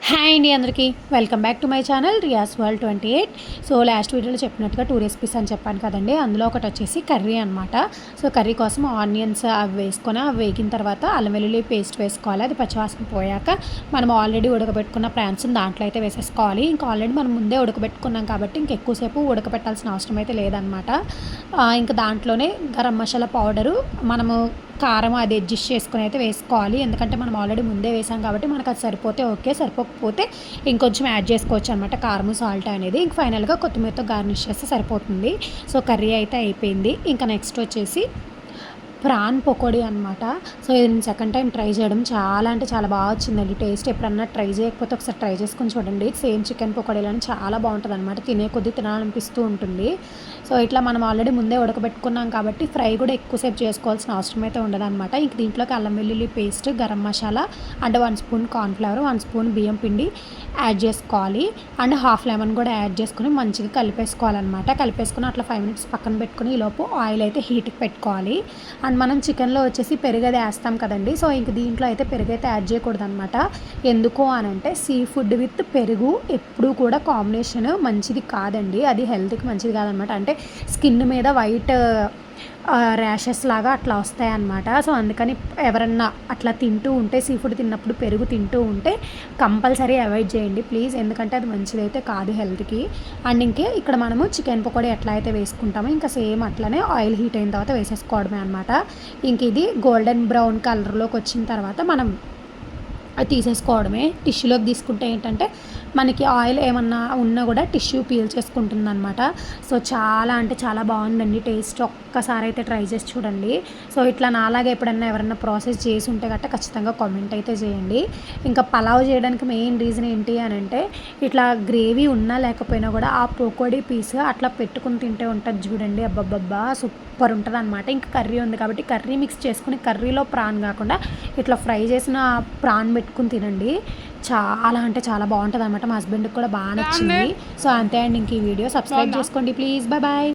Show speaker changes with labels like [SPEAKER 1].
[SPEAKER 1] Hi అండి అందరికీ welcome back to my channel Riya's world 28. So last వీడియోలో చెప్పినట్టుగా 2 రెసిపీస్ అని చెప్పాను కదండి. అందులో ఒకటి వచ్చేసి కర్రీ అనమాట. సో కర్రీ కోసం ఆనియన్స్ అవి వేసుకొని అవి వేగిన తర్వాత అల్లం వెల్లుల్లి పేస్ట్ వేసుకోవాలి. అది పచ్చివాసన పోయాక మనం ఆల్రెడీ ఉడకబెట్టుకున్న ప్రాన్స్ని దాంట్లో అయితే వేసేసుకోవాలి. ఇంకా ఆల్రెడీ మనం ముందే ఉడకబెట్టుకున్నాం కాబట్టి ఇంకెక్కువసేపు ఉడకబెట్టాల్సిన అవసరం అయితే లేదనమాట. ఇంకా దాంట్లోనే గరం మసాలా పౌడరు మనము కారం అది అడ్జస్ట్ చేసుకుని అయితే వేసుకోవాలి. ఎందుకంటే మనం ఆల్రెడీ ముందే వేసాం కాబట్టి మనకు అది సరిపోతే ఓకే, సరిపోకపోతే ఇంకొంచెం యాడ్ చేసుకోవచ్చు అనమాట కారం సాల్ట్ అనేది. ఇంక ఫైనల్గా కొత్తిమీరతో గార్నిష్ చేస్తే సరిపోతుంది. సో కర్రీ అయితే అయిపోయింది. ఇంకా నెక్స్ట్ వచ్చేసి ప్రాన్ పకోడీ అనమాట. సో ఇది నేను సెకండ్ టైం ట్రై చేయడం చాలా అంటే చాలా బాగా వచ్చిందండి టేస్ట్. ఎప్పుడన్నా ట్రై చేయకపోతే ఒకసారి ట్రై చేసుకొని చూడండి. సేమ్ చికెన్ పకోడీలని చాలా బాగుంటుంది అనమాట. తినే కొద్దీ తినాలనిపిస్తూ ఉంటుంది. సో ఇట్లా మనం ఆల్రెడీ ముందే ఉడకబెట్టుకున్నాం కాబట్టి ఫ్రై కూడా ఎక్కువసేపు చేసుకోవాల్సిన అవసరం అయితే ఉండదన్నమాట. ఇంక దీంట్లోకి అల్లం వెల్లుల్లి paste, garam masala and 1 spoon cornflour, 1 spoon బియ్యం పిండి యాడ్ చేసుకోవాలి. అండ్ హాఫ్ లెమన్ కూడా యాడ్ చేసుకుని మంచిగా కలిపేసుకోవాలన్నమాట. కలిపేసుకుని అట్లా 5 మినిట్స్ పక్కన పెట్టుకుని ఈలోపు ఆయిల్ అయితే హీట్కి పెట్టుకోవాలి. అండ్ మనం చికెన్లో వచ్చేసి పెరుగు అది వేస్తాం కదండి. సో ఇంక దీంట్లో అయితే పెరుగు అయితే యాడ్ చేయకూడదు అనమాట. ఎందుకు అని అంటే సీ ఫుడ్ విత్ పెరుగు ఎప్పుడూ కూడా కాంబినేషన్ మంచిది కాదండి. అది హెల్త్కి మంచిది కాదనమాట. అంటే స్కిన్ మీద వైట్ ర్యాషెస్ లాగా అట్లా వస్తాయన్నమాట. సో అందుకని ఎవరన్నా అట్లా తింటూ ఉంటే సీ ఫుడ్ తిన్నప్పుడు పెరుగు తింటూ ఉంటే కంపల్సరీ అవాయిడ్ చేయండి ప్లీజ్. ఎందుకంటే అది మంచిదైతే కాదు హెల్త్కి. అండ్ ఇంకే ఇక్కడ మనము చికెన్ పకోడీ ఎట్లా అయితే వేసుకుంటామో ఇంకా సేమ్ అట్లనే ఆయిల్ హీట్ అయిన తర్వాత వేసేసుకోవడమే అనమాట. ఇంక ఇది గోల్డెన్ బ్రౌన్ కలర్లోకి వచ్చిన తర్వాత మనం అది తీసేసుకోవడమే. టిష్యూలోకి తీసుకుంటే ఏంటంటే మనకి ఆయిల్ ఏమన్నా ఉన్నా కూడా టిష్యూ పీల్ చేసుకుంటుంది అనమాట. సో చాలా అంటే చాలా బాగుందండి టేస్ట్. ఒక్కసారి అయితే ట్రై చేసి చూడండి. సో ఇట్లా నాలాగా ఎప్పుడన్నా ఎవరన్నా ప్రాసెస్ చేసి ఉంటే గట్రా ఖచ్చితంగా కామెంట్ అయితే చేయండి. ఇంకా పలావ్ చేయడానికి మెయిన్ రీజన్ ఏంటి అని అంటే ఇట్లా గ్రేవీ ఉన్నా లేకపోయినా కూడా ఆ పకోడీ పీస్ అట్లా పెట్టుకుని తింటే ఉంటుంది చూడండి. అబ్బబ్బబ్బా సూపర్ ఉంటుంది అనమాట. ఇంకా కర్రీ ఉంది కాబట్టి కర్రీ మిక్స్ చేసుకుని కర్రీలో ప్రాన్ కాకుండా ఇట్లా ఫ్రై చేసిన ప్రాన్ పెట్టుకుని తినండి. చాలా అంటే చాలా బాగుంటుంది అనమాట. మా హస్బెండ్కి కూడా బాగా నచ్చింది. సో అంతే అండి. ఇంక ఈ వీడియో సబ్స్క్రైబ్ చేసుకోండి ప్లీజ్. Bye bye.